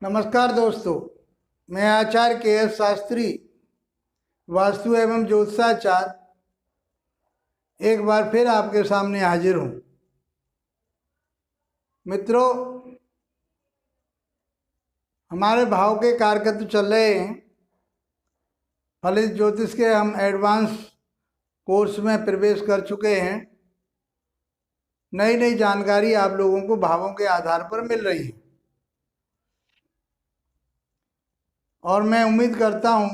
नमस्कार दोस्तों, मैं आचार्य के एस शास्त्री वास्तु एवं ज्योतिषाचार्य एक बार फिर आपके सामने हाजिर हूँ। मित्रों, हमारे भाव के कारकत्व चल रहे हैं। फलित ज्योतिष के हम एडवांस कोर्स में प्रवेश कर चुके हैं। नई नई जानकारी आप लोगों को भावों के आधार पर मिल रही है और मैं उम्मीद करता हूँ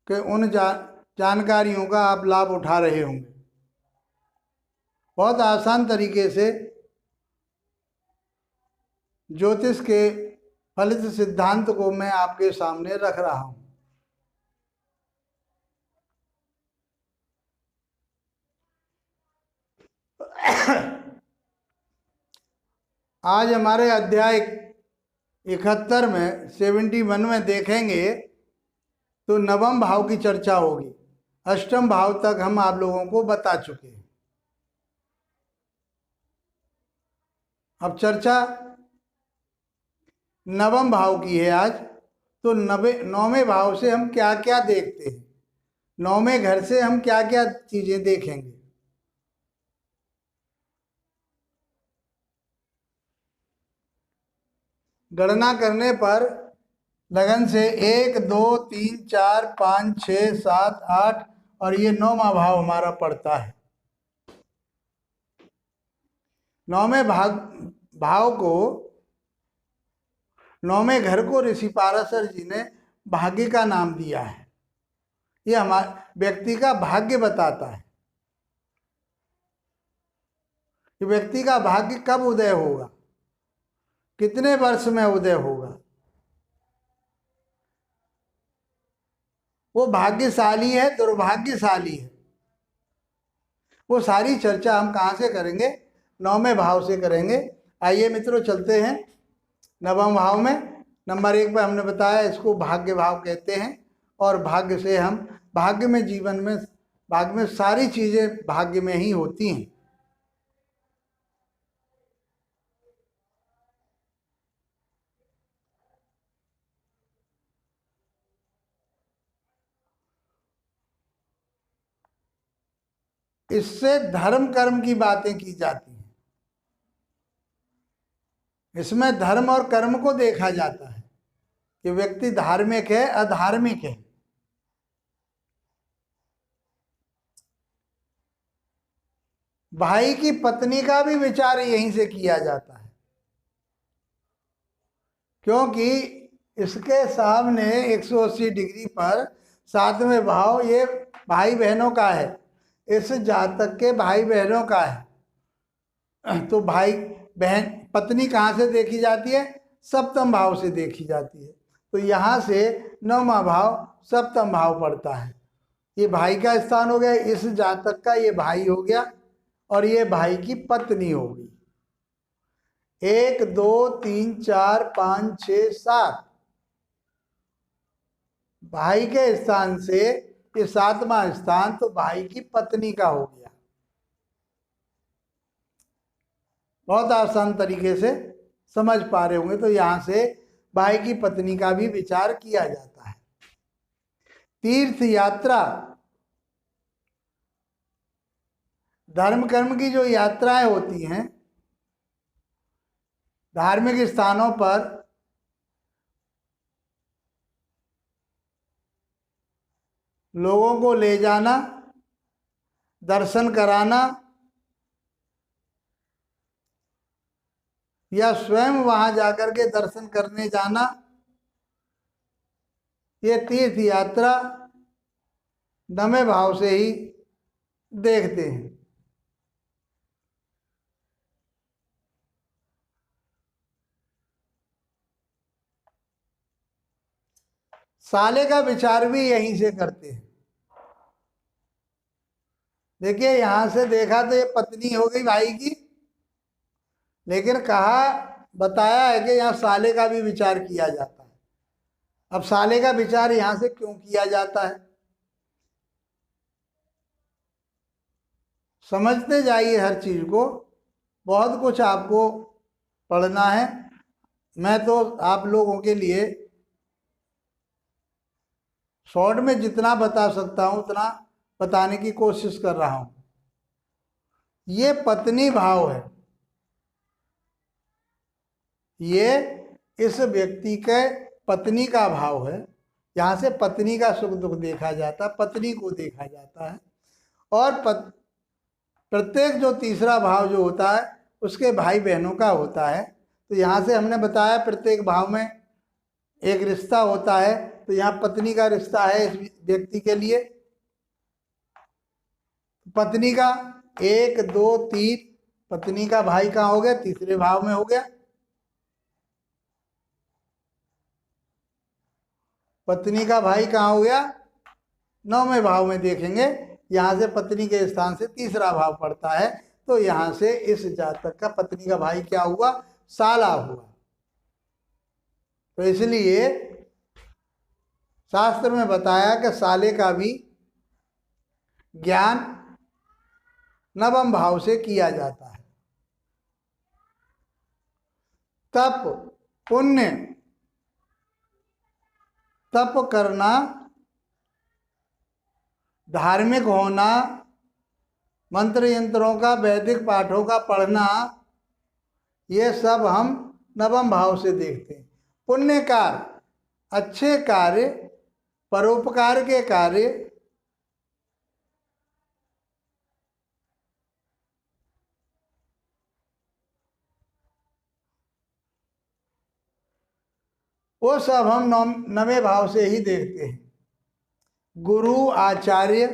कि उन जानकारियों का आप लाभ उठा रहे होंगे। बहुत आसान तरीके से ज्योतिष के फलित सिद्धांत को मैं आपके सामने रख रहा हूँ। आज हमारे अध्याय 71 में 71 में देखेंगे तो नवम भाव की चर्चा होगी। अष्टम भाव तक हम आप लोगों को बता चुके हैं। अब चर्चा नवम भाव की है आज। तो नौवें भाव से हम क्या क्या देखते हैं, नौवें घर से हम क्या क्या चीजें देखेंगे। गणना करने पर लगन से 1 2 3 4 5 6 7 8 और ये 9वां भाव हमारा पड़ता है। नौवें भाव को, नौवें घर को ऋषि पाराशर जी ने भाग्य का नाम दिया है। ये हमारे व्यक्ति का भाग्य बताता है कि व्यक्ति का भाग्य कब उदय होगा, कितने वर्ष में उदय होगा, वो भाग्यशाली है दुर्भाग्यशाली है। वो सारी चर्चा हम कहाँ से करेंगे? नौवें भाव से करेंगे। आइए मित्रों, चलते हैं नवम भाव में। नंबर 1 पर हमने बताया इसको भाग्य भाव कहते हैं और भाग्य से हम भाग्य में, जीवन में, भाग्य में सारी चीजें भाग्य में ही होती हैं। इससे धर्म कर्म की बातें की जाती हैं। इसमें धर्म और कर्म को देखा जाता है कि व्यक्ति धार्मिक है अधार्मिक है। भाई की पत्नी का भी विचार यहीं से किया जाता है, क्योंकि इसके सामने 180 डिग्री पर 7वें भाव ये भाई बहनों का है। इस जातक के भाई बहनों का है। तो भाई बहन पत्नी कहाँ से देखी जाती है? सप्तम भाव से देखी जाती है। तो यहाँ से 9वां भाव सप्तम भाव पड़ता है। ये भाई का स्थान हो गया, इस जातक का ये भाई हो गया और ये भाई की पत्नी होगी। 1 2 3 4 5 6 7 भाई के स्थान से ये 7वां स्थान तो भाई की पत्नी का हो गया। बहुत आसान तरीके से समझ पा रहे होंगे। तो यहां से भाई की पत्नी का भी विचार किया जाता है। तीर्थ यात्रा, धर्म कर्म की जो यात्राएं होती हैं धार्मिक स्थानों पर, लोगों को ले जाना, दर्शन कराना या स्वयं वहां जाकर के दर्शन करने जाना, ये तीर्थ यात्रा 9वें भाव से ही देखते हैं। साले का विचार भी यहीं से करते हैं। देखिए, यहां से देखा तो ये पत्नी हो गई भाई की, लेकिन कहा बताया है कि यहाँ साले का भी विचार किया जाता है। अब साले का विचार यहां से क्यों किया जाता है, समझते जाइए हर चीज को। बहुत कुछ आपको पढ़ना है। मैं तो आप लोगों के लिए शॉर्ट में जितना बता सकता हूं उतना बताने की कोशिश कर रहा हूं। ये पत्नी भाव है, ये इस व्यक्ति के पत्नी का भाव है। यहाँ से पत्नी का सुख दुख देखा जाता है, पत्नी को देखा जाता है। और प्रत्येक जो तीसरा भाव जो होता है उसके भाई बहनों का होता है। तो यहाँ से हमने बताया प्रत्येक भाव में एक रिश्ता होता है। तो यहाँ पत्नी का रिश्ता है इस व्यक्ति के लिए। पत्नी का 1 2 3, पत्नी का भाई कहाँ हो गया? तीसरे भाव में हो गया। पत्नी का भाई कहाँ हो गया? 9वें भाव में देखेंगे। यहाँ से पत्नी के स्थान से तीसरा भाव पड़ता है। तो यहाँ से इस जातक का पत्नी का भाई क्या हुआ? साला हुआ। तो इसलिए शास्त्र में बताया कि साले का भी ज्ञान नवम भाव से किया जाता है। तप, पुण्य, तप करना, धार्मिक होना, मंत्र यंत्रों का, वैदिक पाठों का पढ़ना, ये सब हम नवम भाव से देखते हैं। पुण्य कार्य, अच्छे कार्य, परोपकार के कार्य, वो सब हम नवे भाव से ही देखते हैं। गुरु आचार्य,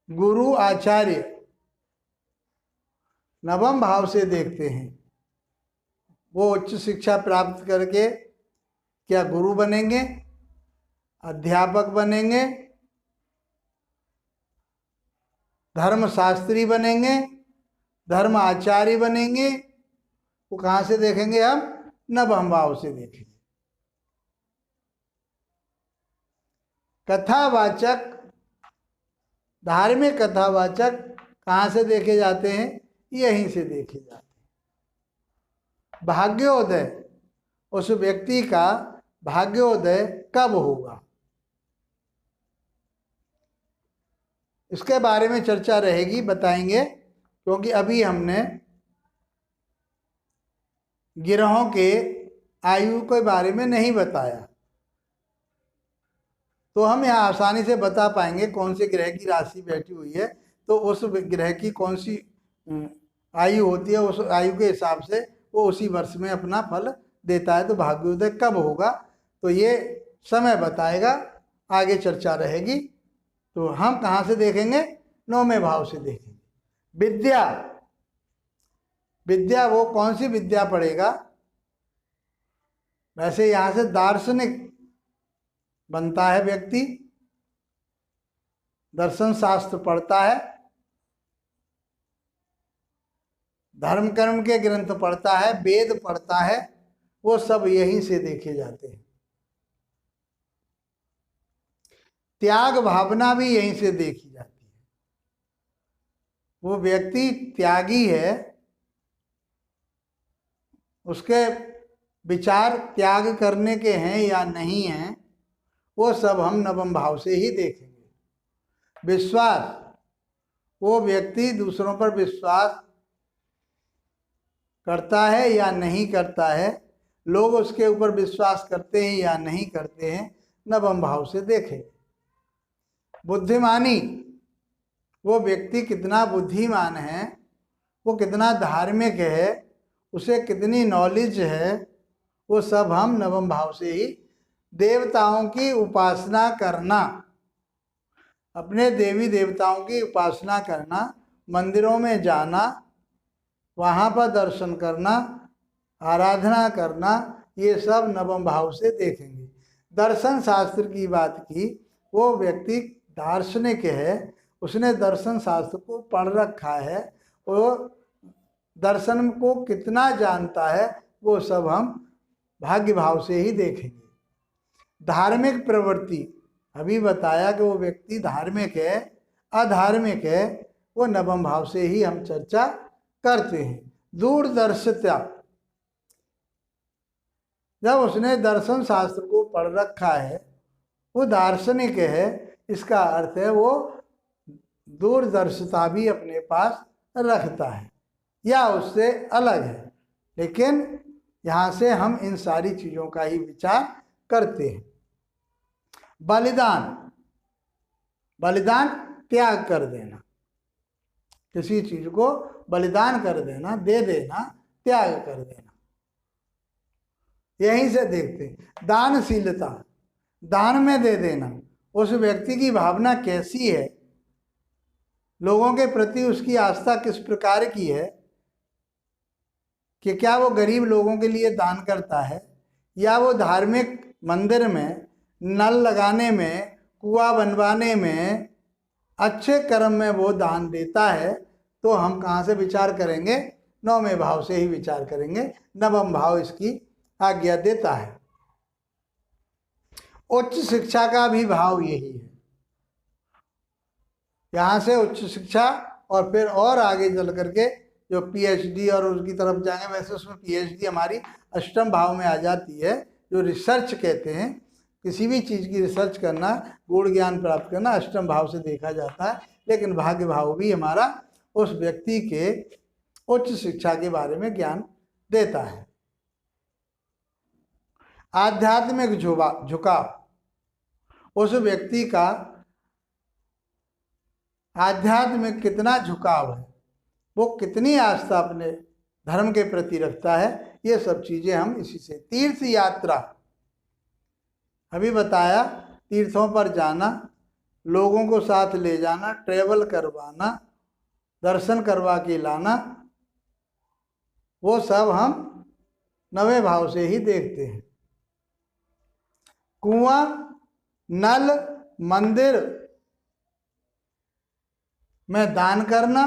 गुरु आचार्य नवम भाव से देखते हैं। वो उच्च शिक्षा प्राप्त करके क्या गुरु बनेंगे, अध्यापक बनेंगे, धर्मशास्त्री बनेंगे, धर्म आचार्य बनेंगे। वो कहाँ से देखेंगे? हम नवम भाव से देखेंगे। कथावाचक, धार्मिक कथावाचक कहाँ से देखे जाते हैं? यहीं से देखे जाते हैं। भाग्योदय, उस व्यक्ति का भाग्योदय कब होगा, इसके बारे में चर्चा रहेगी, बताएंगे। क्योंकि अभी हमने ग्रहों के आयु के बारे में नहीं बताया। तो हम यहाँ आसानी से बता पाएंगे कौन से ग्रह की राशि बैठी हुई है, तो उस ग्रह की कौन सी आयु होती है, उस आयु के हिसाब से वो उसी वर्ष में अपना फल देता है। तो भाग्योदय कब होगा, तो ये समय बताएगा, आगे चर्चा रहेगी। तो हम कहाँ से देखेंगे? 9वें भाव से देखेंगे। विद्या, विद्या वो कौन सी विद्या पढ़ेगा? वैसे यहाँ से दार्शनिक बनता है व्यक्ति, दर्शन शास्त्र पढ़ता है, धर्म कर्म के ग्रंथ पढ़ता है, वेद पढ़ता है, वो सब यहीं से देखे जाते हैं। त्याग भावना भी यहीं से देखी जाती है। वो व्यक्ति त्यागी है, उसके विचार त्याग करने के हैं या नहीं हैं, वो सब हम नवम भाव से ही देखेंगे। विश्वास, वो व्यक्ति दूसरों पर विश्वास करता है या नहीं करता है, लोग उसके ऊपर विश्वास करते हैं या नहीं करते हैं, नवम भाव से देखें। बुद्धिमानी, वो व्यक्ति कितना बुद्धिमान है, वो कितना धार्मिक है, उसे कितनी नॉलेज है, वो सब हम नवम भाव से ही। देवताओं की उपासना करना, अपने देवी देवताओं की उपासना करना, मंदिरों में जाना, वहाँ पर दर्शन करना, आराधना करना, ये सब नवम भाव से देखेंगे। दर्शन शास्त्र की बात की, वो व्यक्ति दार्शनिक है, उसने दर्शन शास्त्र को पढ़ रखा है, वो दर्शन को कितना जानता है, वो सब हम भाग्य भाव से ही देखेंगे। धार्मिक प्रवृत्ति, अभी बताया कि वो व्यक्ति धार्मिक है, अधार्मिक है, वो नवम भाव से ही हम चर्चा करते हैं। दूरदर्शिता, जब उसने दर्शन शास्त्र को पढ़ रखा है, वो दार्शनिक है, इसका अर्थ है वो दूरदर्शिता भी अपने पास रखता है या उससे अलग है। लेकिन यहाँ से हम इन सारी चीज़ों का ही विचार करते हैं। बलिदान, बलिदान त्याग कर देना, किसी चीज को बलिदान कर देना, दे देना, त्याग कर देना, यहीं से देखते हैं। दानशीलता, दान में दे देना, उस व्यक्ति की भावना कैसी है, लोगों के प्रति उसकी आस्था किस प्रकार की है, कि क्या वो गरीब लोगों के लिए दान करता है या वो धार्मिक मंदिर में नल लगाने में, कुआं बनवाने में, अच्छे कर्म में वो दान देता है। तो हम कहाँ से विचार करेंगे? नवमें भाव से ही विचार करेंगे। नवम भाव इसकी आज्ञा देता है। उच्च शिक्षा का भी भाव यही है। यहाँ से उच्च शिक्षा और फिर और आगे चल करके जो पीएचडी और उसकी तरफ जाएंगे। वैसे उसमें पीएचडी हमारी अष्टम भाव में आ जाती है, जो रिसर्च कहते हैं। किसी भी चीज़ की रिसर्च करना, गूढ़ ज्ञान प्राप्त करना अष्टम भाव से देखा जाता है। लेकिन भाग्य भाव भी हमारा उस व्यक्ति के उच्च शिक्षा के बारे में ज्ञान देता है। आध्यात्मिक झुकाव, उस व्यक्ति का आध्यात्मिक कितना झुकाव है, वो कितनी आस्था अपने धर्म के प्रति रखता है, ये सब चीज़ें हम इसी से। तीर्थ यात्रा, अभी बताया, तीर्थों पर जाना, लोगों को साथ ले जाना, ट्रेवल करवाना, दर्शन करवा के लाना, वो सब हम नवे भाव से ही देखते हैं। कुआं, नल, मंदिर में दान करना,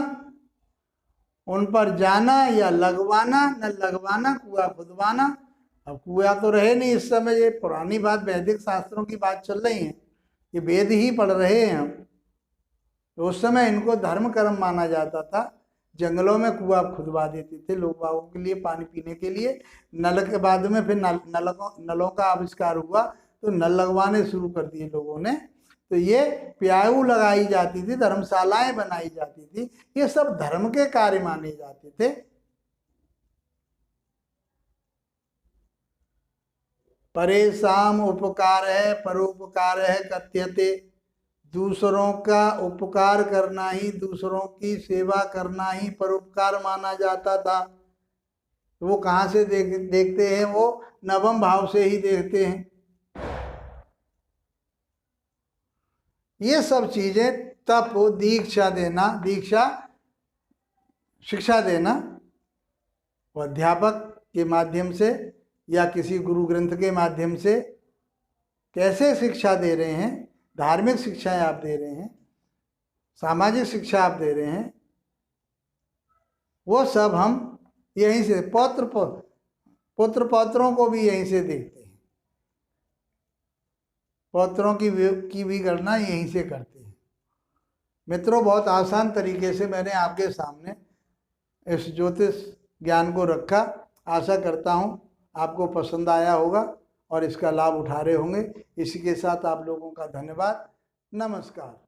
उन पर जाना या लगवाना, नल लगवाना, कुआं खुदवाना। अब कुआं तो रहे नहीं इस समय, ये पुरानी बात, वैदिक शास्त्रों की बात चल रही है, ये वेद ही पढ़ रहे हैं हम। तो उस समय इनको धर्म कर्म माना जाता था। जंगलों में कुआं खुदवा देते थे लोग बागों के लिए पानी पीने के लिए। नल के बाद में फिर नलों का आविष्कार हुआ तो नल लगवाने शुरू कर दिए लोगों ने। तो ये प्याऊ लगाई जाती थी, धर्मशालाएं बनाई जाती थी, ये सब धर्म के कार्य माने जाते थे। परेशान उपकार है, परोपकार है कथ्यते। दूसरों का उपकार करना ही, दूसरों की सेवा करना ही परोपकार माना जाता था। तो वो कहाँ से देखते हैं? वो नवम भाव से ही देखते हैं। ये सब चीजें, तप, दीक्षा देना, दीक्षा शिक्षा देना, वो अध्यापक के माध्यम से या किसी गुरु ग्रंथ के माध्यम से कैसे शिक्षा दे रहे हैं, धार्मिक शिक्षाएं आप दे रहे हैं, सामाजिक शिक्षा आप दे रहे हैं, वो सब हम यहीं से, पुत्र पौत्रों को भी यहीं से देखते हैं। पौत्रों की भी गणना यहीं से करते हैं। मित्रों, बहुत आसान तरीके से मैंने आपके सामने इस ज्योतिष ज्ञान को रखा। आशा करता हूँ आपको पसंद आया होगा और इसका लाभ उठा रहे होंगे। इसी के साथ आप लोगों का धन्यवाद। नमस्कार।